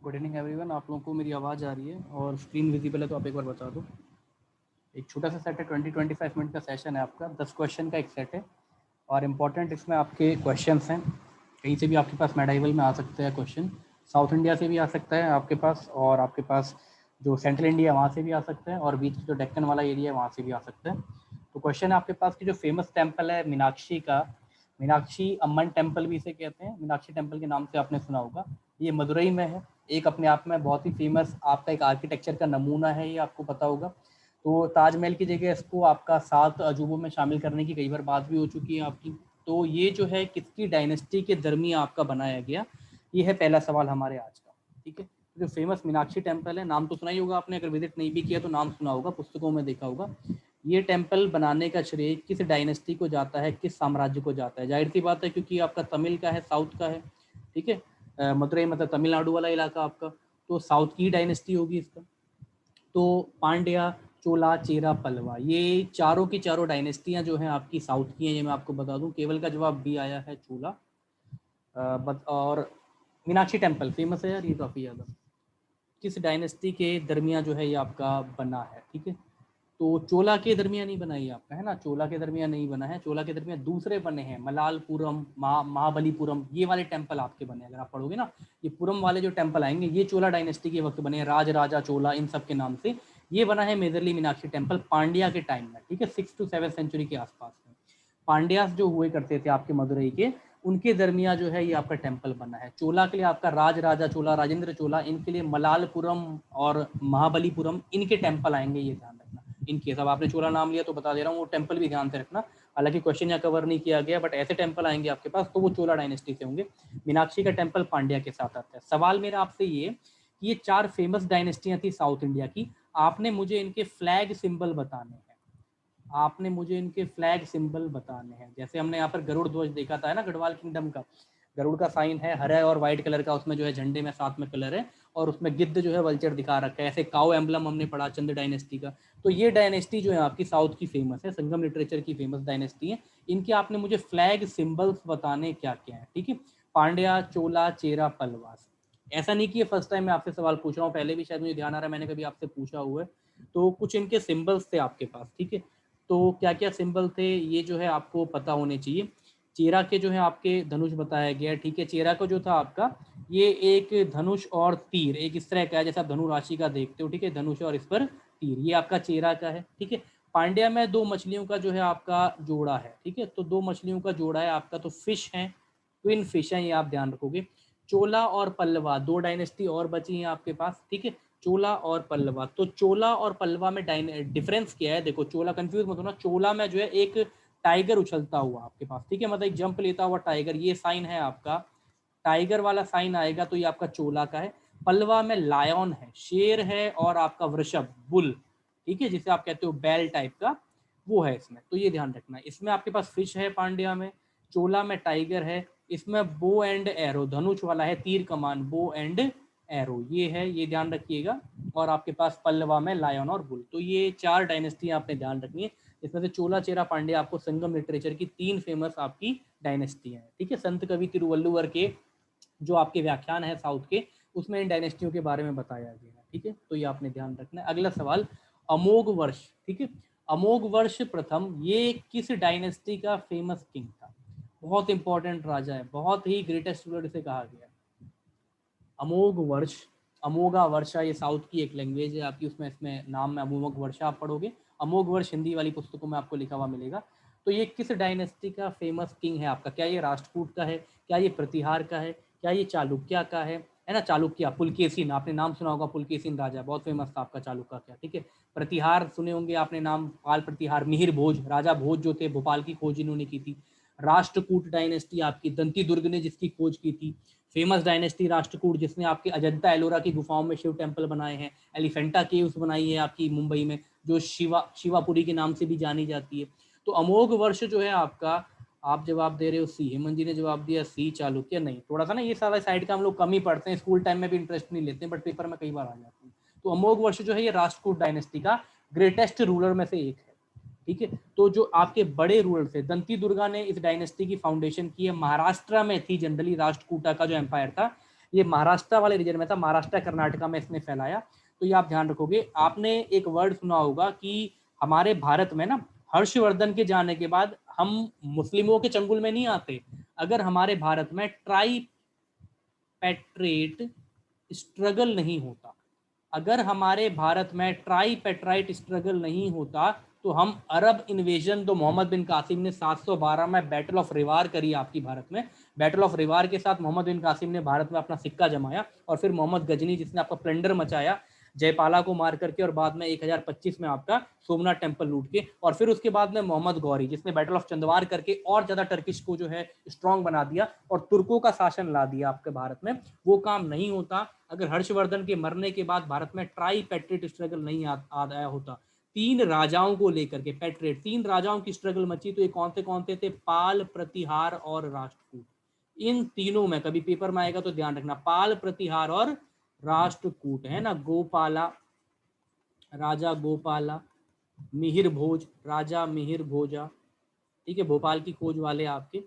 Good evening everyone. आप लोगों को मेरी आवाज़ आ रही है और स्क्रीन विजिबल है तो आप एक बार बता दो। एक छोटा सा सेट है, 20-25 मिनट का सेशन है आपका। 10 क्वेश्चन का एक सेट है और इम्पॉर्टेंट इसमें आपके क्वेश्चंस हैं। कहीं से भी आपके पास मेडाइवल में आ सकते हैं क्वेश्चन, साउथ इंडिया से भी आ सकता है आपके पास, और आपके पास जो सेंट्रल इंडिया वहाँ से भी आ सकता है, और बीच जो डेक्कन वाला एरिया है वहाँ से भी आ सकता है। तो क्वेश्चन है आपके पास कि जो फेमस टेम्पल है मीनाक्षी का, मीनाक्षी अम्मन टेम्पल भी इसे कहते हैं, मीनाक्षी टेम्पल के नाम से आपने सुना होगा। ये मदुरई में है। एक अपने आप में बहुत ही फेमस आपका एक आर्किटेक्चर का नमूना है, ये आपको पता होगा। तो ताजमहल की जगह इसको आपका 7 अजूबों में शामिल करने की कई बार बात भी हो चुकी है आपकी। तो ये जो है किसकी डायनेस्टी के दरमियान आपका बनाया गया, ये है पहला सवाल हमारे आज का। ठीक है, जो फेमस मीनाक्षी टेम्पल है, नाम तो सुना ही होगा आपने, अगर विजिट नहीं भी किया तो नाम सुना होगा, पुस्तकों में देखा होगा। ये टेम्पल बनाने का श्रेय किस डायनेस्टी को जाता है, किस साम्राज्य को जाता है? जाहिर सी बात है क्योंकि आपका तमिल का है, साउथ का है। ठीक है, मदुरई मतलब तमिलनाडु वाला इलाका आपका, तो साउथ की डायनेस्टी होगी इसका। तो पांड्या, चोला, चेरा, पल्लवा, ये चारों की चारों डायनेस्टियां जो हैं आपकी साउथ की हैं, ये मैं आपको बता दूं। केवल का जवाब बी आया है, चोला। और मीनाक्षी टेम्पल फेमस है यार, ये काफ़ी ज़्यादा। किस डायनेस्टी के दरमियान जो है ये आपका बना है? ठीक है, तो चोला के दरमियान नहीं बना ये आपका, है ना, चोला के दरमियान नहीं बना है। चोला के दरमियान दूसरे बने हैं, मलालपुरम, महाबलीपुरम, ये वाले टेम्पल आपके बने। अगर आप पढ़ोगे ना, ये पुरम वाले जो टेम्पल आएंगे ये चोला डायनेस्टी के वक्त बने हैं, राज राजा चोला इन सब के नाम से। ये बना है मेजरली मीनाक्षी टेम्पल पांड्या के टाइम में। ठीक है, 6 to 7 सेंचुरी के आसपास में पांड्यास जो हुए करते थे आपके मदुरई के, उनके दरमियान जो है ये आपका टेम्पल बना है। चोला के लिए आपका राज राजा चोला, राजेंद्र चोला, इनके लिए मलालपुरम और महाबलीपुरम, इनके टेम्पल आएंगे, ये ध्यान रखना। इनके सब आपने चोला नाम लिया तो बता दे रहा हूँ, वो टेम्पल भी ध्यान से रखना। हालांकि क्वेश्चन यहाँ कवर नहीं किया गया, बट ऐसे टेम्पल आएंगे आपके पास तो वो चोला डायनेस्टी से होंगे। मीनाक्षी का टेम्पल पांड्या के साथ आता है। सवाल मेरा आपसे ये कि ये 4 फेमस डायनेस्टियां थी साउथ इंडिया की, आपने मुझे इनके फ्लैग सिंबल बताने हैं। आपने मुझे इनके फ्लैग सिंबल बताने हैं। जैसे हमने यहाँ पर गरुड़ ध्वज देखा था, है ना, गढ़वाल किंगडम का गरुड़ का साइन है, हरा और व्हाइट कलर का, उसमें जो है झंडे में साथ में कलर है, और उसमें गिद्ध जो है वल्चर दिखा रखा है। ऐसे काउ एम्बलम हमने पढ़ा चंद डायनेस्टी का। तो ये डायनेस्टी जो है आपकी साउथ की फेमस है, संगम लिटरेचर की फेमस डायनेस्टी है। इनके आपने मुझे फ्लैग सिंबल्स बताने क्या क्या है। ठीक है, पांड्या, चोला, चेरा, पल्लवा। ऐसा नहीं कि ये फर्स्ट टाइम मैं आपसे सवाल पूछ रहा हूँ, पहले भी शायद मुझे ध्यान आ रहा है मैंने कभी आपसे पूछा हुआ है। तो कुछ इनके सिंबल्स थे आपके पास। ठीक है, तो क्या क्या सिंबल थे ये जो है आपको पता होने चाहिए। चेरा के जो है आपके धनुष बताया गया है। ठीक है, चेरा को जो था आपका, ये एक धनुष और तीर एक इस तरह का है, जैसा धनु राशि का देखते हो। ठीक है, धनुष और इस पर तीर, ये आपका चेरा का है। ठीक है, पांड्या में 2 मछलियों का जो है आपका जोड़ा है। ठीक है, तो 2 मछलियों का जोड़ा है आपका, तो फिश है, ट्विन फिश है, ये आप ध्यान रखोगे। चोला और पल्लवा 2 डायनेस्टी और बची हैं आपके पास। ठीक है, चोला और पल्लवा, तो चोला और पल्लवा में डिफरेंस क्या है? देखो, चोला कंफ्यूज मत होना, चोला में जो है एक टाइगर उछलता हुआ आपके पास, ठीक है, मतलब एक जंप लेता हुआ टाइगर, ये साइन है आपका, टाइगर वाला साइन आएगा तो ये आपका चोला का है। पल्लवा में लायन है, शेर है, और आपका वृषभ, बुल, ठीक है, जिसे आप कहते हो बैल टाइप का, वो है इसमें। तो ये ध्यान रखना, इसमें आपके पास फिश है पांड्या में, चोला में टाइगर है, इसमें बो एंड एरो, धनुष वाला है, तीर कमान, बो एंड एरो, ये है, ये ध्यान रखिएगा। और आपके पास पल्लवा में लायन और बुल। तो ये 4 डायनेस्टी आपने ध्यान रखनी है। इसमें से चोला, चेरा, पांड्या आपको संगम लिटरेचर की 3 फेमस आपकी डायनेस्टी है। ठीक है, संत कवि तिरुवल्लुवर के जो आपके व्याख्यान है साउथ के, उसमें इन डायनेस्टियों के बारे में बताया गया है। ठीक है, तो ये आपने ध्यान रखना है। अगला सवाल, अमोघ वर्ष। ठीक है, अमोघ वर्ष प्रथम, ये किस डायनेस्टी का फेमस किंग था? बहुत इंपॉर्टेंट राजा है, बहुत ही ग्रेटेस्ट रूलर इसे कहा गया है। अमोघ वर्ष, अमोघा वर्षा, ये साउथ की एक लैंग्वेज है आपकी, उसमें इसमें नाम में अमोघ वर्षा आप पढ़ोगे, अमोघ वर्ष हिंदी वाली पुस्तकों में आपको लिखा हुआ मिलेगा। तो ये किस डायनेस्टी का फेमस किंग है आपका? क्या ये राष्ट्रकूट का है, क्या ये प्रतिहार का है, क्या ये चालुक्य का है ना, चालुक्य, पुलकेशिन, आपने नाम सुना होगा, पुलकेशिन राजा बहुत फेमस था आपका चालुक्य का। ठीक है, प्रतिहार सुने होंगे आपने नाम, पाल प्रतिहार, मिहिर भोज, राजा भोज जो थे, भोपाल की खोज इन्होंने की थी। राष्ट्रकूट डायनेस्टी आपकी, दंती दुर्ग ने जिसकी खोज की थी। फेमस डायनेस्टी राष्ट्रकूट, जिसने आपके अजंता एलोरा की गुफाओं में शिव टेम्पल बनाए हैं, एलिफेंटा केव्स बनाई है आपकी मुंबई में, जो शिवापुरी के नाम से भी जानी जाती है। तो अमोघ वर्ष जो है आपका, आप जवाब दे रहे हो सी, हेमंत जी ने जवाब दिया सी, चालुक्य नहीं। थोड़ा सा ना ये सारा साइड का हम लोग कम ही पढ़ते हैं, स्कूल टाइम में भी इंटरेस्ट नहीं लेते हैं, बट पेपर में कई बार आ जाते हैं। तो अमोघ वर्ष जो है ये राष्ट्रकूट डायनेस्टी का ग्रेटेस्ट रूलर में से एक है। ठीक है, तो जो आपके बड़े रूलर थे, दंती दुर्गा ने इस डायनेस्टी की फाउंडेशन की है, महाराष्ट्र में थी जनरली राष्ट्रकूटा का जो एम्पायर था, ये महाराष्ट्र वाले रीजन में था, महाराष्ट्र कर्नाटका में इसने फैलाया। तो ये आप ध्यान रखोगे। आपने एक वर्ड सुना होगा कि हमारे भारत में ना हर्षवर्धन के जाने के बाद हम मुस्लिमों के चंगुल में नहीं आते। अगर हमारे भारत में ट्राई पैट्रेट स्ट्रगल नहीं होता, अगर हमारे भारत में ट्राई पैट्राइट स्ट्रगल नहीं होता तो हम अरब इन्वेजन, तो मोहम्मद बिन कासिम ने 712 में बैटल ऑफ रिवार करी आपकी भारत में। बैटल ऑफ रिवार के साथ मोहम्मद बिन कासिम ने भारत में अपना सिक्का जमाया, और फिर मोहम्मद गजनी जिसने आपका प्लंडर मचाया जयपाला को मार करके, और बाद में 1025 में आपका सोमनाथ टेम्पल लूट के, और फिर उसके बाद में मोहम्मद गौरी जिसने बैटल ऑफ चंदवार करके और ज्यादा टर्किश को जो है स्ट्रांग बना दिया और तुर्कों का शासन ला दिया आपके भारत में। वो काम नहीं होता अगर हर्षवर्धन के मरने के बाद भारत में ट्राई पैट्रियट स्ट्रगल नहीं आया होता। 3 राजाओं को लेकर के पैट्रियट, 3 राजाओं की स्ट्रगल मची। तो ये कौन से थे? पाल, प्रतिहार और राष्ट्रकूट। इन तीनों में कभी पेपर में आएगा तो ध्यान रखना, पाल, प्रतिहार और राष्ट्रकूट है ना। गोपाला, राजा गोपाला, मिहिर भोज, राजा मिहिर भोजा, ठीक है, भोपाल की खोज वाले आपके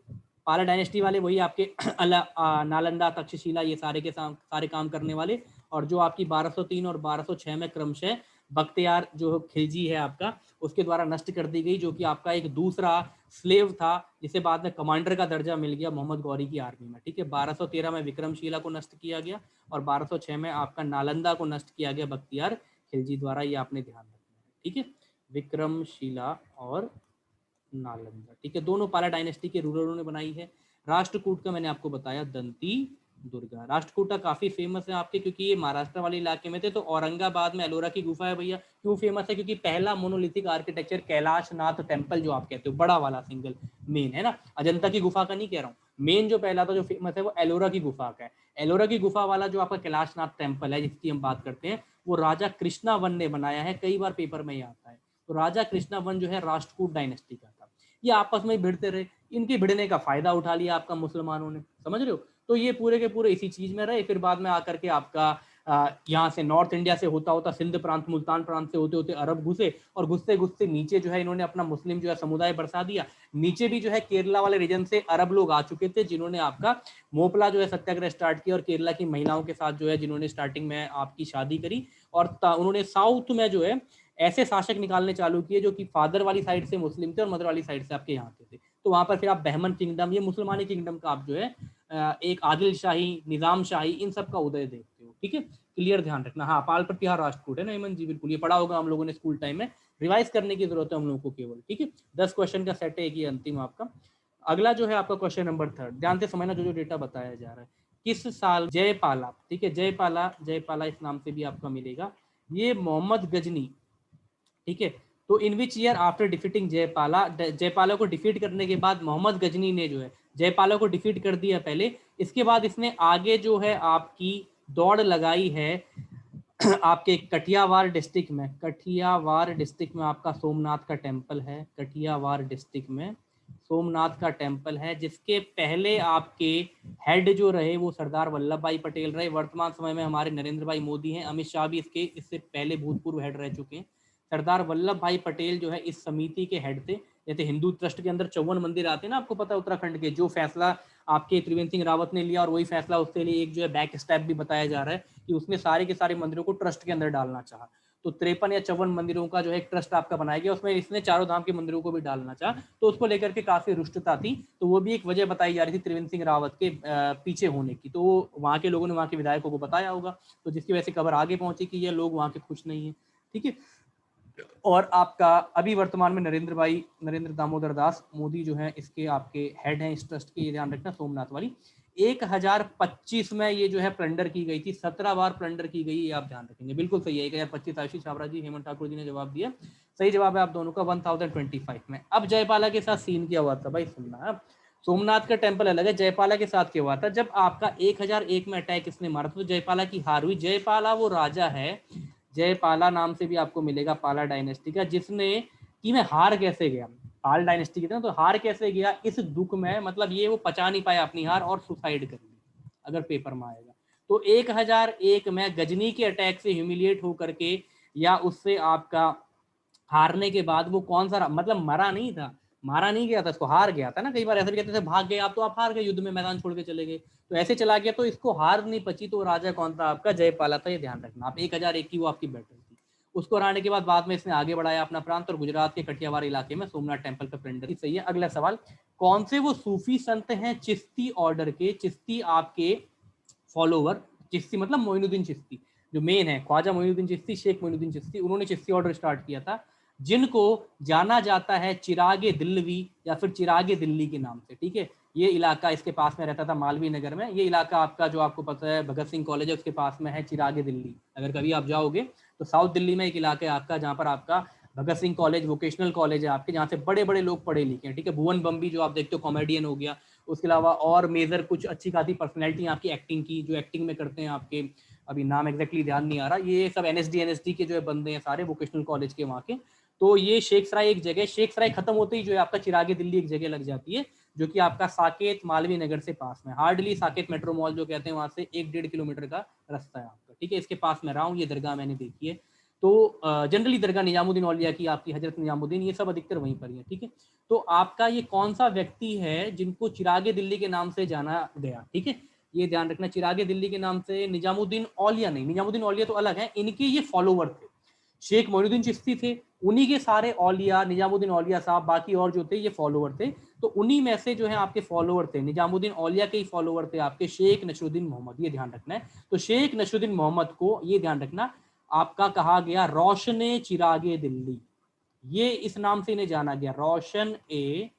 पाला डायनेस्टी वाले, वही आपके नालंदा, तक्षशिला, ये सारे के सारे काम करने वाले। और जो आपकी 1203 और 1206 में क्रमशः बख्तियार जो खिलजी है आपका, उसके द्वारा नष्ट कर दी गई, जो कि आपका एक दूसरा स्लेव था जिसे बाद में कमांडर का दर्जा मिल गया मोहम्मद गौरी की आर्मी में, ठीक है। 1213 में विक्रमशिला को नष्ट किया गया और 1206 में आपका नालंदा को नष्ट किया गया बख्तियार खिलजी द्वारा। ये आपने ध्यान रखना है, ठीक है। विक्रमशिला और नालंदा, ठीक है, दोनों पाला डायनेस्टी के रूलरों ने बनाई है। राष्ट्रकूट का मैंने आपको बताया दंती दुर्गा। राष्ट्रकूट का काफी फेमस है आपके, क्योंकि ये महाराष्ट्र वाले इलाके में थे। तो औरंगाबाद में एलोरा की गुफा है भैया, क्यों फेमस है? क्योंकि पहला monolithic architecture Kailash Nath temple जो आप कहते हो, बड़ा वाला सिंगल मेन है ना, अजंता की गुफा का नहीं कह रहा हूँ, मेन जो पहला था जो फेमस है वो एलोरा की गुफा का है। एलोरा की गुफा वाला जो आपका कैलाशनाथ टेम्पल है जिसकी हम बात करते हैं, वो राजा कृष्णा वन ने बनाया है, कई बार पेपर में ही आता है। तो राजा कृष्णा वन जो है राष्ट्रकूट डायनेस्टी का था। ये आपस में भिड़ते रहे, इनके भिड़ने का फायदा उठा लिया आपका मुसलमानों ने, समझ रहे हो। तो ये पूरे के पूरे इसी चीज में रहे। फिर बाद में आकर के आपका यहाँ से नॉर्थ इंडिया से होता होता सिंध प्रांत, मुल्तान प्रांत से होते होते अरब घुसे, और घुसते घुसते नीचे जो है इन्होंने अपना मुस्लिम जो है समुदाय बरसा दिया। नीचे भी जो है केरला वाले रीजन से अरब लोग आ चुके थे, जिन्होंने आपका मोपला जो है सत्याग्रह स्टार्ट किया, और केरला की महिलाओं के साथ जो है जिन्होंने स्टार्टिंग में आपकी शादी करी। और उन्होंने साउथ में जो है ऐसे शासक निकालने चालू किए जो कि फादर वाली साइड से मुस्लिम थे और मदर वाली साइड से आपके यहाँ के थे। तो वहां पर फिर आप बहमन किंगडम, ये मुसलमानी किंगडम का आप जो है एक आदिल शाही, निजाम शाही, इन सब का उदय देखते हो, ठीक है। क्लियर, ध्यान रखना। हाँ, पाल, प्रतिहार, राष्ट्रकूट है ना हेमंत जी, बिल्कुल ये पढ़ा होगा हम लोगों ने स्कूल टाइम में, रिवाइज करने की जरूरत है हम लोगों को केवल, ठीक है। 10 क्वेश्चन का सेट है, एक ही अंतिम आपका। अगला जो है आपका क्वेश्चन नंबर 3, ध्यान से समझना जो डेटा बताया जा रहा है। किस साल जयपाला, ठीक है, जयपाला, जयपाला इस नाम से भी आपका मिलेगा, ये मोहम्मद गजनी, ठीक है। तो इन विच ईयर आफ्टर डिफीटिंग जयपाला, जयपाला को डिफीट करने के बाद मोहम्मद गजनी ने जो है जयपाला को डिफीट कर दिया पहले, इसके बाद इसने आगे जो है आपकी दौड़ लगाई है आपके कठियावाड़ डिस्ट्रिक्ट में। कठियावाड़ डिस्ट्रिक्ट में आपका सोमनाथ का टेम्पल है, कठियावाड़ डिस्ट्रिक्ट में सोमनाथ का टेम्पल है, जिसके पहले आपके हेड जो रहे वो सरदार वल्लभ भाई पटेल रहे। वर्तमान समय में हमारे नरेंद्र भाई मोदी हैं, अमित शाह भी इससे पहले भूतपूर्व हेड रह चुके हैं। सरदार वल्लभ भाई पटेल जो है इस समिति के हेड थे। जैसे हिंदू ट्रस्ट के अंदर 54 मंदिर आते हैं ना, आपको पता है उत्तराखंड के, जो फैसला आपके त्रिवेंद्र सिंह रावत ने लिया, और वही फैसला उसके लिए एक जो है बैक स्टेप भी बताया जा रहा है कि उसने सारे के सारे मंदिरों को ट्रस्ट के अंदर डालना चाहा। तो 53 या 54 मंदिरों का जो है एक ट्रस्ट आपका बनाया गया, उसमें इसने चारों धाम के मंदिरों को भी डालना चाहा, तो उसको लेकर के काफी रुष्टता थी। तो वो भी एक वजह बताई जा रही थी त्रिवेंद्र सिंह रावत के पीछे होने की। तो वहां के लोगों ने वहां के विधायकों को बताया होगा, तो जिसकी वजह से खबर आगे पहुंची कि ये लोग वहां के खुश नहीं है, ठीक है। और आपका अभी वर्तमान में नरेंद्र दामोदर दास मोदी जो है इसके आपके हेड हैं इस ट्रस्ट के, ये ध्यान रखना, सोमनाथ वाली। 1025 में ये जो है प्लंडर की गई थी, 17 बार प्लंडर की गई, ये आप ध्यान रखेंगे, बिल्कुल सही है। 1025 आशीष छाबड़ा जी, हेमंत ठाकुर जी ने जवाब दिया, सही जवाब है आप दोनों का, 1025 में। अब जयपाला के साथ सीन क्या हुआ था भाई, सुनना। अब सोमनाथ का टेम्पल अलग है, जयपाला के साथ क्या हुआ था, जब आपका 1001 में अटैक इसने मारा था तो जयपाला की हार हुई। जयपाला वो राजा है, जयपाला नाम से भी आपको मिलेगा पाला डायनेस्टी का, जिसने कि मैं हार कैसे गया, पाल डायनेस्टी की तरह, तो हार कैसे गया इस दुख में, मतलब ये वो पचा नहीं पाया अपनी हार और सुसाइड कर ली, अगर पेपर में आएगा तो। 1001 में गजनी के अटैक से ह्यूमिलिएट होकर के या उससे आपका हारने के बाद वो कौन सा, मतलब मरा नहीं था, मारा नहीं गया था, इसको हार गया था ना। कई बार ऐसा भी कहते थे भाग गए आप, तो आप हार गए, युद्ध में मैदान छोड़ के चले गए। तो ऐसे चला गया, तो इसको हार नहीं पची, तो राजा कौन था आपका? जयपाला था, ये ध्यान रखना आप। 1001 की वो आपकी बैटल थी। उसको हराने के बाद में इसने आगे बढ़ाया अपना प्रांत और गुजरात के कठियावाड़ इलाके में सोमनाथ टेम्पल पर प्लेंडर। सही है। अगला सवाल, कौन से वो सूफी संत हैं चिश्ती ऑर्डर के, चिश्ती आपके फॉलोवर, चिश्ती मतलब मोइनुद्दीन चिश्ती जो मेन है, ख्वाजा मोइनुद्दीन चिश्ती, शेख मोइनुद्दीन चिश्ती, उन्होंने चिश्ती ऑर्डर स्टार्ट किया था, जिनको जाना जाता है चिरागे दिल्लवी या फिर चिरागे दिल्ली के नाम से। ठीक है, ये इलाका इसके पास में रहता था मालवीय नगर में। ये इलाका आपका जो आपको पता है भगत सिंह कॉलेज है उसके पास में है, चिरागे दिल्ली। अगर कभी आप जाओगे तो साउथ दिल्ली में एक इलाका है आपका जहाँ पर आपका Bhagat Singh college vocational college है आपके, जहाँ से बड़े बड़े लोग पढ़े लिखे हैं। ठीक है, भुवन बम्बी जो आप देखते हो कॉमेडियन हो गया, उसके अलावा और मेजर कुछ अच्छी खासी पर्सनैलिटी आपकी एक्टिंग की, जो एक्टिंग में करते हैं आपके, अभी नाम एग्जैक्टली ध्यान नहीं आ रहा, ये सब एनएसडी के जो है बंदे हैं सारे वोकेशनल कॉलेज के वहाँ के। तो ये शेख सराय एक जगह, शेख सराय खत्म होते ही जो है आपका चिरागे दिल्ली एक जगह लग जाती है, जो कि आपका साकेत मालवीय नगर से पास में, हार्डली साकेत मेट्रो मॉल जो कहते हैं वहां से 1-1.5 किलोमीटर का रास्ता है आपका। ठीक है, इसके पास में रहा हूँ, ये दरगाह मैंने देखी है। तो जनरली दरगाह निजामुद्दीन औलिया की आपकी, हजरत निजामुद्दीन, ये सब अधिकतर वहीं पर ही है। ठीक है, तो आपका ये कौन सा व्यक्ति है जिनको चिरागे दिल्ली के नाम से जाना गया? ठीक है, ये ध्यान रखना, चिरागे दिल्ली के नाम से निजामुद्दीन औलिया नहीं, निजामुद्दीन औलिया तो अलग है, इनके ये फॉलोवर थे, शेख मोइनुद्दीन चिश्ती थे, उन्हीं के सारे औलिया, निजामुद्दीन औलिया साहब, बाकी और जो थे ये फॉलोवर थे। तो उन्हीं में से जो है आपके फॉलोवर थे, निजामुद्दीन औलिया के ही फॉलोवर थे आपके शेख नसरुद्दीन मोहम्मद, ये ध्यान रखना है। तो शेख नसरुद्दीन मोहम्मद को ये ध्यान रखना आपका कहा गया रोशने चिरागे दिल्ली, ये इस नाम से इन्हें जाना गया, रोशन ए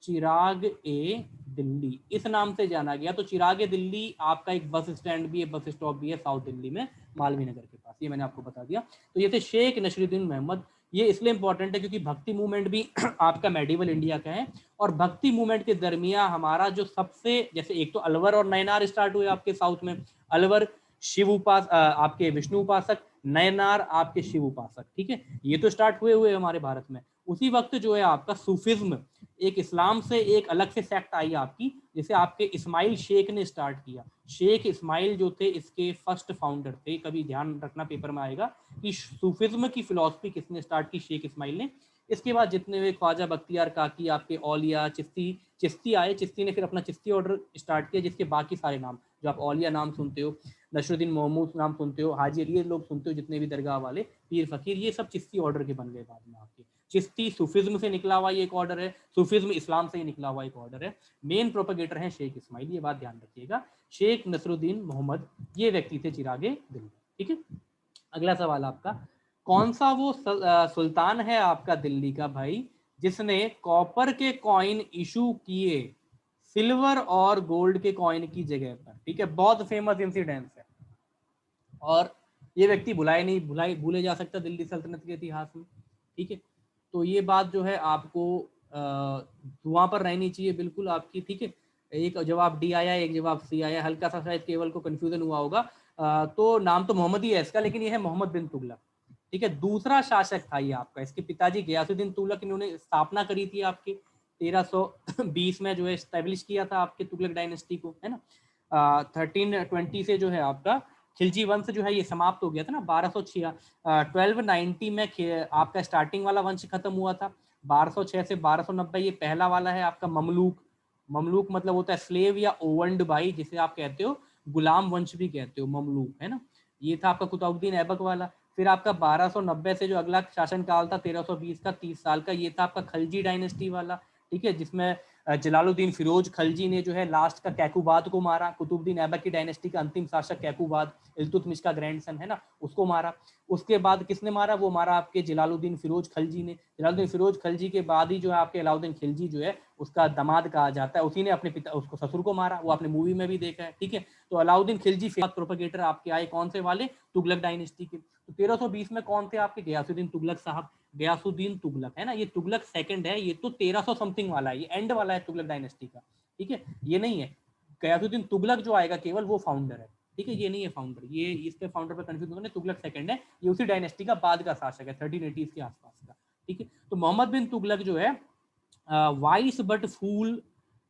चिराग ए दिल्ली, इस नाम से जाना गया। तो चिराग ए दिल्ली आपका एक बस स्टैंड भी है, बस स्टॉप भी है साउथ दिल्ली में मालवीय नगर के पास, ये मैंने आपको बता दिया। तो ये थे शेख नसरुद्दीन मोहम्मद। ये इसलिए इंपॉर्टेंट है क्योंकि भक्ति मूवमेंट भी आपका मेडिवल इंडिया का है, और भक्ति मूवमेंट के दरमियान हमारा जो सबसे, जैसे एक तो अलवर और नयनार स्टार्ट हुए आपके साउथ में, अलवर शिव उपास आपके विष्णु उपासक, नयनार आपके शिव उपासक। ठीक है, ये तो स्टार्ट हुए हमारे भारत में। उसी वक्त जो है आपका सूफिज्म, एक इस्लाम से एक अलग से सेक्ट आई आपकी, जिसे आपके इस्माइल शेख ने स्टार्ट किया। शेख इस्माइल जो थे इसके फर्स्ट फाउंडर थे, कभी ध्यान रखना पेपर में आएगा कि सूफिज्म की फिलॉसफी किसने स्टार्ट की, शेख इस्माइल ने। इसके बाद जितने हुए ख्वाजा बख्तियार काकी, आपके औलिया, चिश्ती आए, चिश्ती ने फिर अपना चिश्ती ऑर्डर स्टार्ट किया, जिसके बाकी सारे नाम जो आप औलिया नाम सुनते हो, नसरुद्दीन मोहम्मद नाम सुनते हो, हाजी अली, ये लोग सुनते हो, जितने भी दरगाह वाले पीर फकीर, ये सब चिश्ती ऑर्डर के बन गए बाद में आपके। चिश्ती सूफिज्म से निकला हुआ ये एक ऑर्डर है, सूफिज्म इस्लाम से ही निकला हुआ एक ऑर्डर है। मेन प्रोपेगेटर है शेख इस्माइल, ये बात ध्यान रखिएगा। शेख नसरुद्दीन मोहम्मद ये व्यक्ति थे चिरागे दिल्ली। ठीक है, अगला सवाल आपका, कौन सा वो सुल्तान है आपका दिल्ली का भाई जिसने कॉपर के कॉइन इशू किए सिल्वर और गोल्ड के कॉइन की जगह पर? ठीक है, बहुत फेमस इंसिडेंस है, और ये व्यक्ति भूले जा सकता दिल्ली सल्तनत के इतिहास में। ठीक है, तो ये बात जो है आपको वहां पर रहनी चाहिए बिल्कुल आपकी। ठीक है, एक जवाब डी आया, एक जवाब सी आया, हल्का सा शायद केवल को कंफ्यूजन हुआ होगा। तो नाम तो मोहम्मद ही है इसका, लेकिन ये है मोहम्मद बिन तुगलक। ठीक है, दूसरा शासक था ये आपका, इसके पिताजी गयासुद्दीन तुगलक, इन्होंने स्थापना करी थी आपके 1320 में, जो है स्टैब्लिश किया था आपके तुगलक डायनेस्टी को, है ना। 1320 से जो है आपका खिलजी वंश जो है ये समाप्त हो गया था ना, 1290 में आपका स्टार्टिंग वाला वंश खत्म हुआ था। 1206 से 1290 ये पहला वाला है आपका ममलूक। ममलूक मतलब होता है स्लेव या ओवंड भाई, जिसे आप कहते हो गुलाम वंश भी कहते हो, ममलूक, है ना। ये था आपका कुतुबुद्दीन ऐबक वाला। फिर आपका 1290 से जो अगला शासनकाल था 1320 का, 30 साल का, ये था आपका खलजी डायनेस्टी वाला। ठीक है, जिसमें जलालुद्दीन फिरोज खलजी ने जो है लास्ट का कैकुबाद को मारा। कुतुबुद्दीन ऐबक की डायनेस्टी का अंतिम शासक कैकुबाद, इल्तुतमिश का ग्रैंडसन है ना, उसको मारा। उसके बाद किसने मारा? वो मारा आपके जलालुद्दीन फिरोज खलजी ने। जलालुद्दीन फिरोज खलजी के बाद ही जो है आपके अलाउद्दीन खिलजी जो है उसका दामाद कहा जाता है, उसी ने अपने पिता उसको ससुर को मारा, वो आपने मूवी में भी देखा है। ठीक है, तो अलाउद्दीन खिलजी प्रोपेगेटर आपके आए कौन से वाले? तुगलक डायनेस्टी के। तो 1320 में कौन थे आपके? गयासुद्दीन तुगलक साहब, गयासुद्दीन तुगलक, है ना। ये तुगलक सेकंड है, ये तो 1300 समथिंग वाला है, ये एंड वाला है तुगलक डायनेस्टी का। ठीक है, ये नहीं है गयासुद्दीन तुगलक जो आएगा केवल वो फाउंडर है। ठीक है, ये नहीं है फाउंडर, ये इसके फाउंडर पर कंफ्यूज होने, तुगलक सेकंड है, ये उसी डायनेस्टी का बाद का शासक है, 1380 के आसपास का। ठीक है, तो मोहम्मद बिन तुगलक जो है wise but fool,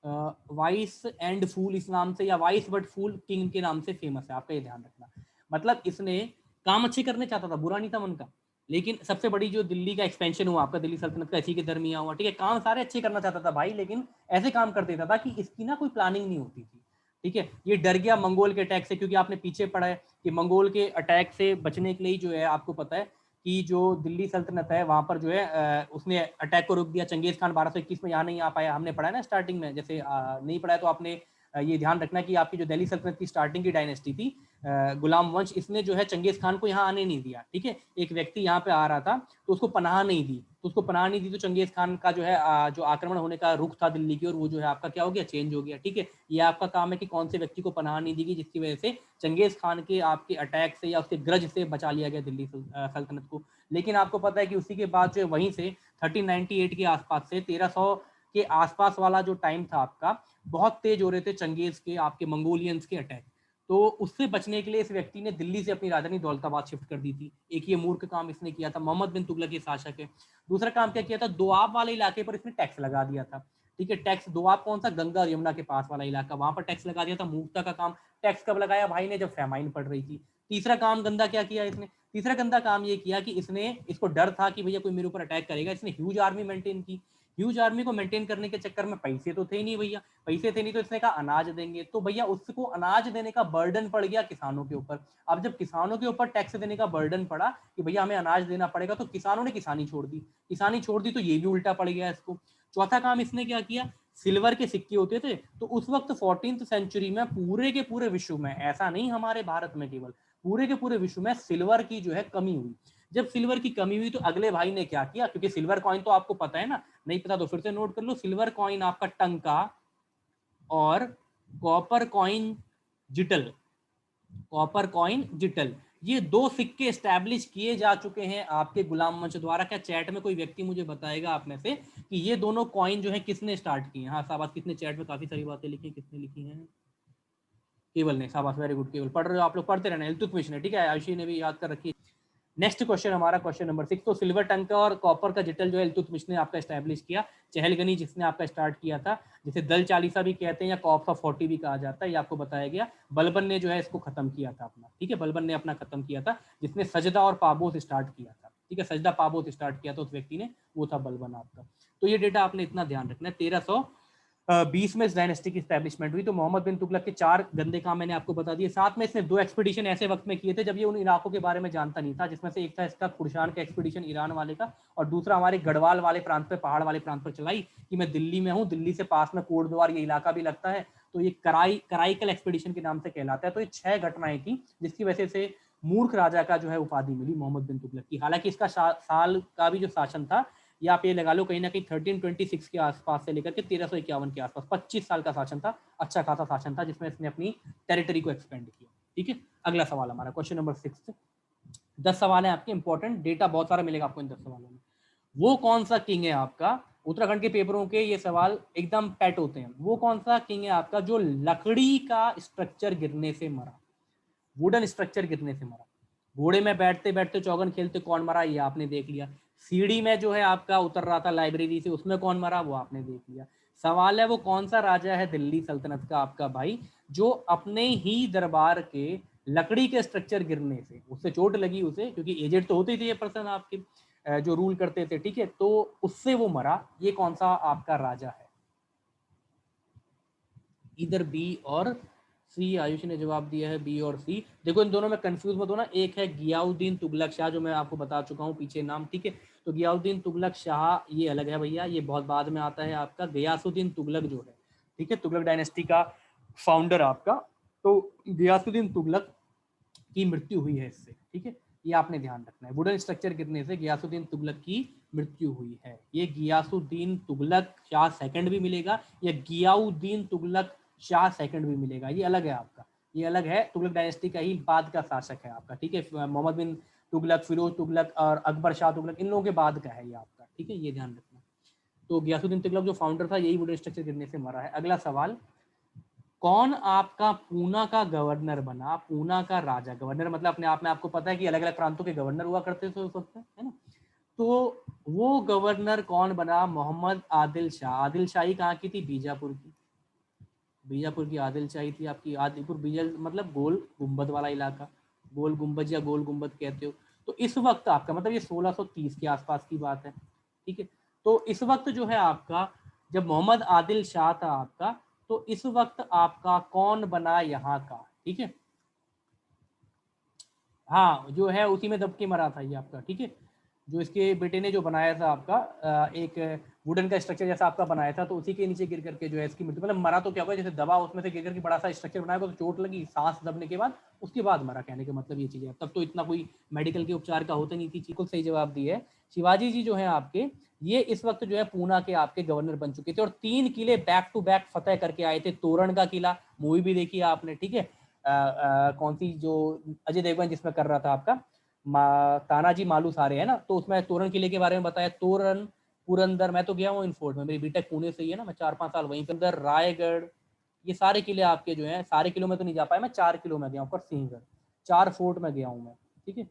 wise and fool इस नाम से, या वाइस बट फूल किंग के नाम से फेमस है, आपका ये ध्यान रखना। मतलब इसने काम अच्छे करने चाहता था, बुरा नहीं था मन का, लेकिन सबसे बड़ी जो दिल्ली का एक्सपेंशन हुआ आपका, दिल्ली सल्तनत का इसी के दरमियान हुआ। ठीक है, काम सारे अच्छे करना चाहता था भाई, लेकिन ऐसे काम कर देता था कि इसकी ना कोई प्लानिंग नहीं होती थी। ठीक है। ये डर गया मंगोल के अटैक से, क्योंकि आपने पीछे पढ़ा है कि मंगोल के अटैक से बचने के लिए जो है आपको पता है कि जो दिल्ली सल्तनत है वहां पर जो है उसने अटैक को रोक दिया। चंगेज खान 1221 में यहाँ नहीं आ पाया, हमने पढ़ा है ना स्टार्टिंग में, जैसे नहीं पढ़ा है तो आपने ये ध्यान रखना कि आपकी जो दिल्ली सल्तनत की स्टार्टिंग की डायनेस्टी थी गुलाम वंश, इसने जो है चंगेज खान को यहाँ आने नहीं दिया। ठीक है, एक व्यक्ति यहाँ पे आ रहा था तो उसको पनाह नहीं दी, तो चंगेज खान का जो है जो आक्रमण होने का रुख था दिल्ली की, और वो जो है आपका क्या हो गया, चेंज हो गया। ठीक है, ये आपका काम है कि कौन से व्यक्ति को पनाह नहीं दी गई जिसकी वजह से चंगेज खान के आपके अटैक से या उसके ग्रज से बचा लिया गया दिल्ली सल्तनत को। लेकिन आपको पता है कि उसी के बाद जो है वहीं से 1398 के आसपास से 1300 के आसपास वाला जो टाइम था आपका, बहुत तेज हो रहे थे चंगेज के आपके मंगोलियंस के अटैक। तो उससे बचने के लिए इस व्यक्ति ने दिल्ली से अपनी राजधानी दौलताबाद शिफ्ट कर दी थी। एक ये मूर्ख काम इसने किया था, मोहम्मद बिन तुगलक ये शासक है। दूसरा काम क्या किया था, दोआब वाले इलाके पर इसने टैक्स लगा दिया था। ठीक है, टैक्स दोआब कौन सा, गंगा यमुना के पास वाला इलाका, वहां पर टैक्स लगा दिया था। मूर्खता का काम। टैक्स कब लगाया भाई ने, जब फैमाइन पड़ रही थी। तीसरा काम गंदा क्या किया इसने, तीसरा गंदा काम ये किया कि इसने, इसको डर था कि भैया कोई मेरे ऊपर अटैक करेगा, इसने ह्यूज आर्मी मेंटेन की। ह्यूज आर्मी को मेंटेन करने के चक्कर में पैसे तो थे नहीं भैया, पैसे थे नहीं तो इसने कहा अनाज देंगे, तो भैया उसको अनाज देने का बर्डन पड़ गया किसानों के ऊपर। अब जब किसानों के ऊपर टैक्स देने का बर्डन पड़ा कि भैया हमें अनाज देना पड़ेगा, तो किसानों ने किसानी छोड़ दी, तो ये भी उल्टा पड़ गया इसको। चौथा काम इसने क्या किया, सिल्वर के सिक्के होते थे, तो उस वक्त 14th सेंचुरी में पूरे के पूरे विश्व में, ऐसा नहीं हमारे भारत में केवल, पूरे के पूरे विश्व में सिल्वर की जो है कमी हुई। जब सिल्वर की कमी हुई तो अगले भाई ने क्या किया, क्योंकि सिल्वर कॉइन तो आपको पता है ना, नहीं पता तो फिर से नोट कर लो, सिल्वर कॉइन आपका टंका और कॉपर कॉइन जिटल, कॉपर कॉइन जिटल, ये दो सिक्के स्टैब्लिश किए जा चुके हैं आपके गुलाम वंश द्वारा। क्या चैट में कोई व्यक्ति मुझे बताएगा आप में से कि ये दोनों कॉइन जो है किसने स्टार्ट किए? हाँ शाबाश, किसने चैट में काफी सारी बातें लिखी, किसने लिखी हैं? केवल ने, शाबाश, वेरी गुड केवल, पढ़ रहे हो आप लोग, पढ़ते रहना, इल्तुतमिश ने, ठीक है, आयुषी ने भी याद कर रखी। नेक्स्ट क्वेश्चन हमारा क्वेश्चन नंबर 6, तो सिल्वर टंका और कॉपर का जिटल जो है इल्तुतमिश ने आपका एस्टैब्लिश किया। चहलगनी जिसने आपका स्टार्ट किया था, जिसे दल चालीसा भी कहते हैं या कॉप्स ऑफ 40 भी कहा जाता है, ये आपको बताया गया। बलबन ने जो है इसको खत्म किया था अपना, ठीक है, बलबन ने अपना खत्म किया था, जिसने सजदा और पाबोस स्टार्ट किया था। ठीक है, सजदा पाबोस स्टार्ट किया था उस व्यक्ति ने, वो था बलबन आपका। तो ये डेटा आपने इतना ध्यान रखना है। 1320 में इस डायनेस्टी की स्टैब्लिशमेंट हुई। तो मोहम्मद बिन तुगलक के 4 गंदे काम मैंने आपको बता दिए। साथ में इसने 2 एक्सपीडिशन ऐसे वक्त में किए थे जब ये उन इलाकों के बारे में जानता नहीं था, जिसमें से एक था इसका खुर्शान का एक्सपीडिशन ईरान वाले का, और दूसरा हमारे गढ़वाल वाले प्रांत पे, पहाड़ वाले प्रांत पर चलाई कि मैं दिल्ली में हूँ, दिल्ली से पास में कोटद्वार ये इलाका भी लगता है, तो ये कराईकल एक्सपीडिशन के नाम से कहलाता है। तो ये 6 घटनाएं थी जिसकी वजह से मूर्ख राजा का जो है उपाधि मिली मोहम्मद बिन तुगलक की। हालांकि इसका साल का भी जो शासन था, या आप ये लगा लो कहीं ना कहीं 1326 के आसपास से लेकर के 1351 के आसपास 25 साल का शासन था, अच्छा खासा शासन था, जिसमें इसने अपनी टेरिटरी को एक्सपेंड किया। ठीक है, अगला सवाल हमारा क्वेश्चन नंबर 6, 10 सवाल है आपके, इंपॉर्टेंट डेटा बहुत सारा मिलेगा आपको इन 10 सवालों में। वो कौन सा किंग है आपका, उत्तराखंड के पेपरों के ये सवाल एकदम पेट होते हैं, वो कौन सा किंग है आपका जो लकड़ी का स्ट्रक्चर गिरने से मरा, वुडन स्ट्रक्चर गिरने से मरा? घोड़े में बैठते बैठते चौगन खेलते कौन मरा, ये आपने देख लिया। सीढ़ी में जो है आपका उतर रहा था लाइब्रेरी से, उसमें कौन मरा, वो आपने देख लिया। सवाल है वो कौन सा राजा है दिल्ली सल्तनत का आपका भाई, जो अपने ही दरबार के लकड़ी के स्ट्रक्चर गिरने से, उससे चोट लगी उसे, क्योंकि एजेड तो होते थे ये पर्सन आपके जो रूल करते थे, ठीक है, तो उससे वो मरा। ये कौन सा आपका राजा है? इधर बी और सी, आयुष ने जवाब दिया है बी और सी। देखो इन दोनों में कंफ्यूज मत होना, एक है गियाउद्दीन तुगलक शाह, जो मैं आपको बता चुका हूँ पीछे नाम, ठीक है। तो गियाउद्दीन तुगलक शाह ये अलग है भैया, ये बहुत बाद में आता है आपका गयासुद्दीन तुगलक जो है, ठीक है, तुगलक डायनेस्टी का फाउंडर आपका। तो गयासुद्दीन तुगलक की मृत्यु हुई है इससे, ठीक है, ये आपने ध्यान रखना है। वुडन स्ट्रक्चर गिरने से गयासुद्दीन तुगलक की मृत्यु हुई है। ये गियासुद्दीन तुगलक शाह सेकंड भी मिलेगा, या गियाउद्दीन तुगलक शाह सेकंड भी मिलेगा, ये अलग है आपका, ये अलग है, तुगलक डायनेस्टी का ही बाद का शासक है आपका, ठीक है। मोहम्मद बिन तुगलक, फिरोज तुगलक और अकबर शाह तुगलक, इन लोगों के बाद का है ये आपका, ठीक है, ये ध्यान रखना। तो गयासुद्दीन तुगलक जो फाउंडर था, यही वुडन स्ट्रक्चर गिरने से मरा है। अगला सवाल, कौन आपका पूना का गवर्नर बना, पूना का राजा? गवर्नर मतलब अपने आप में आपको पता है कि अलग अलग प्रांतों के गवर्नर हुआ करते थे उस वक्त, है ना। तो वो गवर्नर कौन बना? मोहम्मद आदिल शाह। आदिल शाही कहाँ की थी? बीजापुर की, बीजापुर की आदिल शाही थी आपकी। आदिपुर बीजा मतलब गोल गुंबद वाला इलाका, गोल गुंबद या गोल गुंबद कहते हो। तो इस वक्त आपका मतलब ये 1630 के आसपास की बात है, ठीक है। तो इस वक्त जो है आपका, जब मोहम्मद आदिल शाह था आपका, तो तो इस वक्त आपका कौन बना यहाँ का, ठीक है। हाँ जो है उसी में दब के मरा था ये आपका, ठीक है। जो इसके बेटे ने जो बनाया था आपका एक वुडन का स्ट्रक्चर जैसा आपका बनाया था, तो उसी के नीचे गिर करके जो है इसकी मृत्यु, मतलब मरा तो क्या हुआ, जैसे दबा उसमें से गिर करके बड़ा सा स्ट्रक्चर बनाया तो चोट लगी, सांस दबने के बाद उसके बाद मरा, कहने का मतलब ये चीज़ है। तब तो इतना कोई मेडिकल के उपचार का होता नहीं थी। बिल्कुल सही जवाब दिया है। शिवाजी जी जो है आपके, ये इस वक्त जो है पूना के आपके गवर्नर बन चुके थे और 3 किले बैक टू बैक फतेह करके आए थे। तोरण का किला, मूवी भी देखी आपने, ठीक है। कौन सी जो अजय देवगन जिसमें कर रहा था आपका तानाजी मालूसरे है ना, तो उसमें तोरण किले के बारे में बताया। तोरण, पुरंदर, मैं तो गया हूँ इन फोर्ट में, मेरी बीटेक पुणे से ही है ना, मैं 4-5 साल वहीं पे। अंदर रायगढ़, ये सारे किले आपके जो हैं, सारे किलों में तो नहीं जा पाया मैं, 4 किलो में गया हूँ, पर सिंहगढ़ 4 फोर्ट में गया हूँ मैं, ठीक है।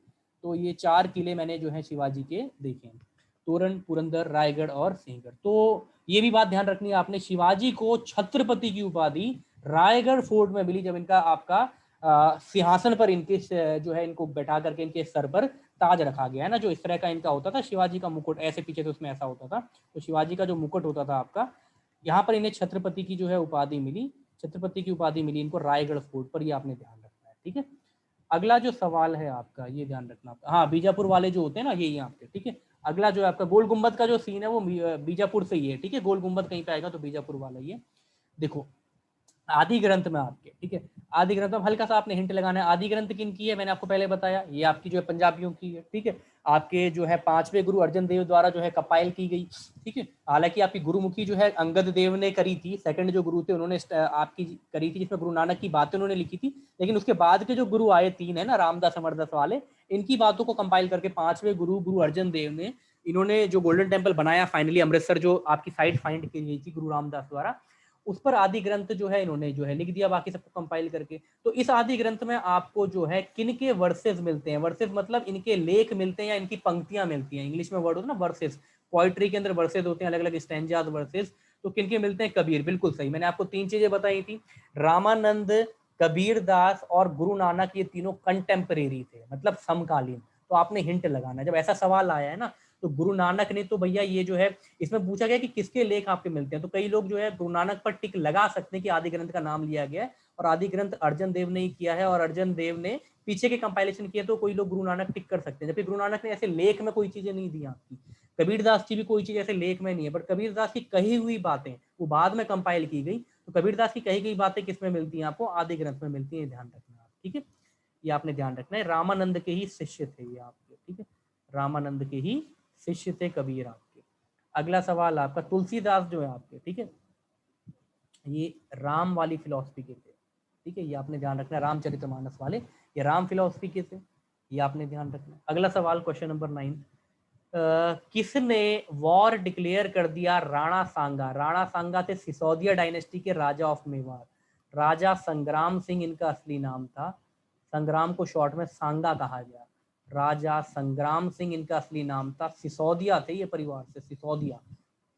तो ये 4 किले मैंने जो है शिवाजी के देखे हैं, तोरण, पुरंदर, रायगढ़ और सिंहगढ़। तो ये भी बात ध्यान रखनी है आपने, शिवाजी को छत्रपति की उपाधि रायगढ़ फोर्ट में मिली, जब इनका आपका सिंहासन पर इनके जो है इनको बैठा करके इनके सर पर ताज रखा गया है ना, जो इस तरह का इनका होता था शिवाजी का मुकुट, ऐसे पीछे से उसमें ऐसा होता था, तो शिवाजी का जो मुकुट होता था आपका, यहाँ पर इन्हें छत्रपति की जो है उपाधि मिली, छत्रपति की उपाधि मिली इनको रायगढ़ फोर्ट पर, ये आपने ध्यान रखना है, ठीक है। अगला जो सवाल है आपका, ये ध्यान रखना, हाँ बीजापुर वाले जो होते हैं ना, ये यहाँ पे, ठीक है। अगला जो है आपका गोल गुम्बद का जो सीन है वो बीजापुर से ही है, ठीक है। गोल गुम्बद कहीं पे आएगा तो बीजापुर वाला ही है। देखो आदि ग्रंथ में आपके, ठीक है, आदि ग्रंथ में हल्का सा आपने हिंट लगाना है। आदि ग्रंथ किन की है, मैंने आपको पहले बताया, ये आपकी जो है पंजाबियों की है, ठीक है। आपके जो है 5वें गुरु अर्जन देव द्वारा जो है कंपाइल की गई, ठीक है। हालांकि आपकी गुरुमुखी जो है अंगद देव ने करी थी, सेकंड जो गुरु थे उन्होंने आपकी करी थी, जिसमें गुरु नानक की बातें उन्होंने लिखी थी। लेकिन उसके बाद के जो गुरु आए 3 है ना, रामदास अमरदास वाले, इनकी बातों को कंपाइल करके 5वें गुरु गुरु अर्जन देव ने, इन्होंने जो गोल्डन टेम्पल बनाया फाइनली अमृतसर, जो आपकी साइट फाइंड की गई थी गुरु रामदास द्वारा, उस पर आदि ग्रंथ जो है इन्होंने जो है लिख दिया, बाकी सबको कंपाइल करके। तो इस आदि ग्रंथ में आपको जो है किन के वर्सेस मिलते हैं, वर्सेस मतलब इनके लेख मिलते हैं या इनकी पंक्तियां मिलती हैं, इंग्लिश में वर्ड होता है ना वर्सेस, पोइट्री के अंदर वर्सेस होते हैं, अलग अलग स्टैंजास वर्सेस। तो किन के मिलते हैं, कबीर, बिल्कुल सही, मैंने आपको 3 चीजें बताई थी, रामानंद, कबीर दास और गुरु नानक, ये तीनों कंटेम्परेरी थे, मतलब समकालीन। तो आपने हिंट लगाना, जब ऐसा सवाल आया है ना, तो गुरु नानक ने तो भैया ये जो है, इसमें पूछा गया कि किसके लेख आपके मिलते हैं, तो कई लोग जो है गुरु नानक पर टिक लगा सकते हैं कि आदि ग्रंथ का नाम लिया गया है, और आदि ग्रंथ अर्जन देव ने ही किया है, और अर्जन देव ने पीछे के कंपाइलेशन किए, तो कोई लोग गुरु नानक टिक कर सकते हैं, जबकि गुरु नानक ने ऐसे लेख में कोई चीजें नहीं दी आपकी। कबीरदास की भी कोई चीज ऐसे लेख में नहीं है, बट कबीरदास की कही हुई बातें वो बाद में कंपाइल की गई, तो कबीरदास की कही गई बातें किस में मिलती हैं आपको, आदि ग्रंथ में मिलती है, ध्यान रखना, ठीक है। ये आपने ध्यान रखना है, रामानंद के ही शिष्य थे ये आपके, ठीक है, रामानंद के ही शिष्य थे कबीर आपके। अगला सवाल आपका, तुलसीदास जो है आपके, ठीक है, ये राम वाली फिलॉसफी के थे, ठीक है, ये आपने ध्यान रखना, रामचरितमानस वाले, ये राम फिलॉसफी के थे, ये आपने ध्यान रखना। अगला सवाल क्वेश्चन नंबर 9, किसने वॉर डिक्लेयर कर दिया राणा सांगा, राणा सांगा थे सिसोदिया डायनेस्टी के राजा ऑफ मेवाड़, राजा संग्राम सिंह इनका असली नाम था, संग्राम को शॉर्ट में सांगा कहा गया, राजा संग्राम सिंह इनका असली नाम था, सिसोदिया थे ये परिवार से, सिसोदिया,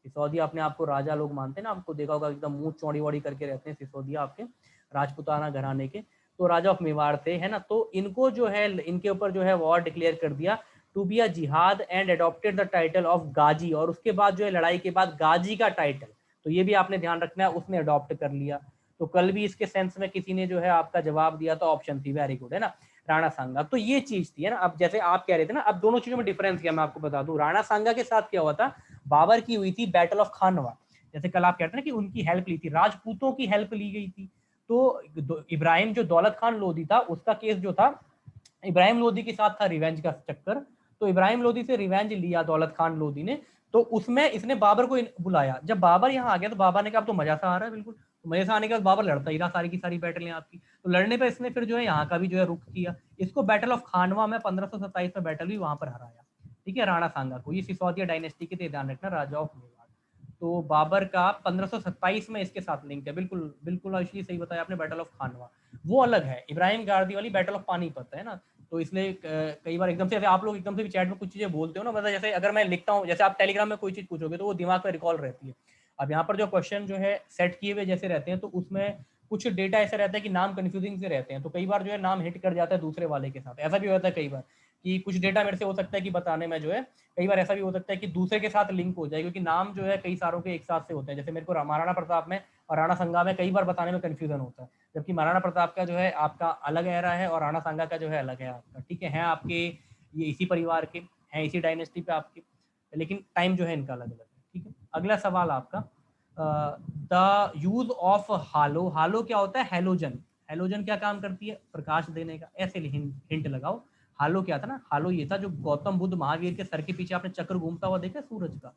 सिसोदिया अपने आपको राजा लोग मानते हैं ना, आपको देखा होगा एकदम मुंह चौड़ी वौड़ी करके रहते हैं सिसोदिया आपके राजपुताना घराने के, तो राजा ऑफ मेवाड़ थे, है ना। तो इनको जो है, इनके ऊपर जो है वॉर डिक्लेयर कर दिया to be a jihad and adopted the title of ghazi, और उसके बाद जो है लड़ाई के बाद गाजी का टाइटल, तो ये भी आपने ध्यान रखना है, उसने अडॉप्ट कर लिया। तो कल भी इसके सेंस में किसी ने जो है आपका जवाब दिया था, ऑप्शन थी, वेरी गुड, है ना, राणा सांगा। तो ये चीज थी, है ना। अब जैसे आप कह रहे थे ना, अब दोनों चीजों में डिफरेंस क्या मैं आपको बता दूं, राणा सांगा के साथ क्या हुआ था, बाबर की हुई थी बैटल ऑफ खानवा, जैसे कल आप कहते हैं ना कि उनकी हेल्प ली थी, राजपूतों की हेल्प ली गई थी। तो इब्राहिम जो दौलत खान लोधी था, उसका केस जो था इब्राहिम लोधी के साथ था, रिवेंज का चक्कर, तो इब्राहिम लोधी से रिवेंज लिया दौलत खान लोधी ने, तो उसमें इसने बाबर को बुलाया। जब बाबर यहाँ आ गया तो बाबर ने कहा अब तो मजा सा आ रहा है, बिल्कुल, तो मजे से आने के बाद बाबर लड़ता ही रहा सारी की सारी बैटल आपकी, तो लड़ने पर इसने फिर जो है यहाँ का भी जो है रुख किया, इसको बैटल ऑफ खानवा में 1527 में बैटल हुई, वहां पर हराया, ठीक है, राणा सांगा को। ये सिसोदिया डायनेस्टी के थे, ध्यान रखना, राजा ऑफ मेवाड़। तो बाबर का 1527 में इसके साथ लिंक है, बिल्कुल बिल्कुल आयुषी सही बताया आपने, बैटल ऑफ खानवा वो अलग है, इब्राहिम गारदी वाली बैटल ऑफ पानीपत है ना। तो इसलिए कई बार एकदम से, जैसे आप लोग एकदम से भी चैट में कुछ चीजें बोलते हो ना, मतलब जैसे अगर मैं लिखता हूँ, जैसे आप टेलीग्राम में कोई चीज पूछोगे तो वो दिमाग में रिकॉल रहती है। अब यहाँ पर जो क्वेश्चन जो है सेट किए हुए जैसे रहते हैं, तो उसमें कुछ डेटा ऐसे रहता है कि नाम कंफ्यूजिंग से रहते हैं, तो कई बार जो है नाम हिट कर जाता है दूसरे वाले के साथ, ऐसा भी होता है कई बार कि कुछ डेटा मेरे से हो सकता है कि बताने में जो है, कई बार ऐसा भी हो सकता है कि दूसरे के साथ लिंक हो जाए, क्योंकि नाम जो है कई सारों के एक साथ से होते हैं, जैसे मेरे को महाराणा प्रताप में और राणा संगा में कई बार बताने में कन्फ्यूजन होता है, जबकि महाराणा प्रताप का जो है आपका अलग एरा है और राणा सांगा का जो है अलग है आपका, ठीक है आपके ये इसी परिवार के हैं, इसी डायनेस्टी पे आपके, लेकिन टाइम जो है इनका अलग अलग है, ठीक है। अगला सवाल आपका, द यूज ऑफ हालो, हालो क्या होता है, हेलोजन, हेलोजन क्या काम करती है, प्रकाश देने का, ऐसे हिंट लगाओ। हालो क्या था ना, हालो ये था जो गौतम बुद्ध महावीर के सर के पीछे आपने चक्र घूमता हुआ देखा सूरज का,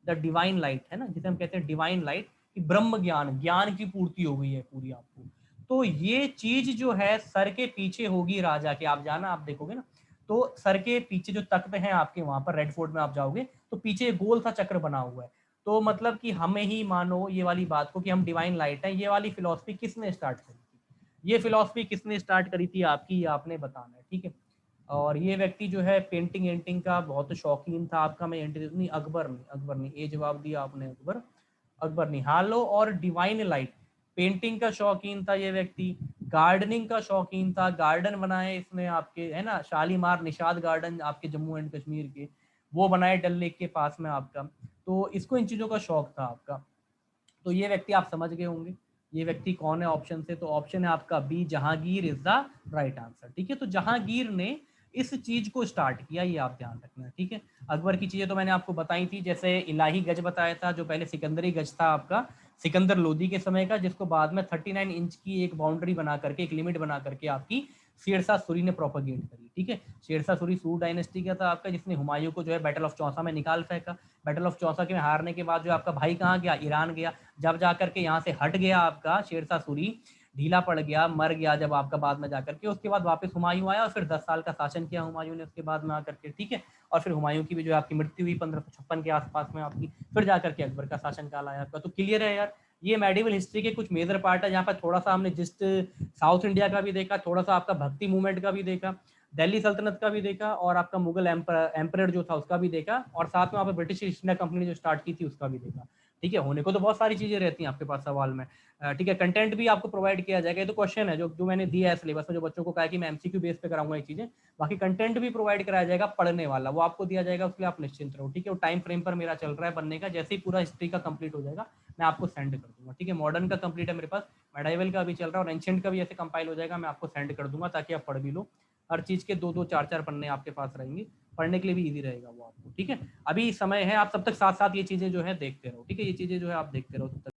द डिवाइन लाइट है ना, जिसे हम कहते हैं डिवाइन लाइट, कि ब्रह्म ज्ञान, ज्ञान की पूर्ति हो गई है पूरी आपको। तो ये चीज जो है सर के पीछे होगी राजा के, आप जाना आप देखोगे ना, तो सर के पीछे जो तख्त है आपके वहां पर रेड फोर्ट में आप जाओगे तो पीछे गोल सा चक्र बना हुआ है। तो मतलब कि हमें ही मानो ये वाली बात को कि हम डिवाइन लाइट है, ये वाली फिलॉसफी किसने स्टार्ट करी थी, ये फिलॉसफी किसने स्टार्ट करी थी आपकी, ये आपने बताना है, ठीक है। और ये व्यक्ति जो है पेंटिंग एंटिंग का बहुत शौकीन था आपका, मैं नहीं, अकबर नहीं, अकबर नहीं, ये जवाब दिया आपने, अकबर, अकबर नहीं। हालो और डिवाइन लाइट, पेंटिंग का शौकीन था ये व्यक्ति, गार्डनिंग का शौकीन था, गार्डन बनाए इसने आपके, है ना, शालीमार निषाद गार्डन आपके जम्मू एंड कश्मीर के, वो बनाए डल लेक के पास में आपका, तो इसको इन चीज़ों का शौक था आपका। तो ये व्यक्ति आप समझ गए होंगे, ये व्यक्ति कौन है ऑप्शन से, तो ऑप्शन है आपका B, Jahangir is the right answer, ठीक है। तो जहांगीर ने इस चीज को स्टार्ट किया, ये आप ध्यान रखना, ठीक है। अकबर की चीजें तो मैंने आपको बताई थी, जैसे इलाही गज बताया था जो पहले सिकंदरी गज था आपका, सिकंदर लोदी के समय का, जिसको बाद में 39 इंच की एक बाउंड्री बना करके, एक लिमिट बना करके आपकी शेरशाह सूरी ने प्रोपोगेट करी, ठीक है। शेरशाह सूरी सूर डायनेस्टी का था आपका, जिसने हुमायूं को जो है बैटल ऑफ चौसा में निकाल फेंका। बैटल ऑफ चौसा के में हारने के बाद जो आपका भाई कहाँ गया, ईरान गया, जब जाकर के यहाँ से हट गया आपका शेरशाह सूरी, ढीला पड़ गया, मर गया जब आपका बाद में जाकर के, उसके बाद वापस हुमायूं आया और फिर 10 साल का शासन किया हुमायूं ने उसके बाद में आकर के, ठीक है। और फिर हुमायूं की भी जो आपकी मृत्यु हुई 1556 के आसपास में आपकी, फिर जाकर के अकबर का शासन काल आया आपका। तो क्लियर है यार, ये मेडिवल हिस्ट्री के कुछ मेजर पार्ट है, जहाँ पर थोड़ा सा हमने जिस्ट साउथ इंडिया का भी देखा, थोड़ा सा आपका भक्ति मूवमेंट का भी देखा, दिल्ली सल्तनत का भी देखा, और आपका मुगल एम्परर जो था उसका भी देखा, और साथ में वहाँ पर ब्रिटिश ईस्ट इंडिया कंपनी ने जो स्टार्ट की थी उसका भी देखा, ठीक है। होने को तो बहुत सारी चीजें रहती हैं आपके पास सवाल में, ठीक है। कंटेंट भी आपको प्रोवाइड किया जाएगा, ये तो क्वेश्चन है जो मैंने दिया है सिलेबस में, जो बच्चों को कहा कि मैं एमसीक्यू बेस पे कराऊंगा ये चीजें, बाकी कंटेंट भी प्रोवाइड कराया जाएगा पढ़ने वाला, वो आपको दिया जाएगा, उसके लिए आप निश्चिंत रहो, ठीक है। वो टाइम फ्रेम पर मेरा चल रहा है बनने का, जैसे ही पूरा हिस्ट्री का कंप्लीट हो जाएगा मैं आपको सेंड कर दूंगा, ठीक है। मॉडर्न का कंप्लीट है मेरे पास, मेडाइवल का भी चल रहा है, और एंशिएंट का भी ऐसे कंपाइल हो जाएगा, मैं आपको सेंड कर दूंगा ताकि आप पढ़ भी लो। हर चीज के 2-2 4-4 पन्ने आपके पास रहेंगे, पढ़ने के लिए भी इजी रहेगा वो आपको, ठीक है। अभी समय है, आप तब तक साथ साथ ये चीजें जो है देखते रहो, ठीक है, ये चीजें जो है आप देखते रहो तब तक।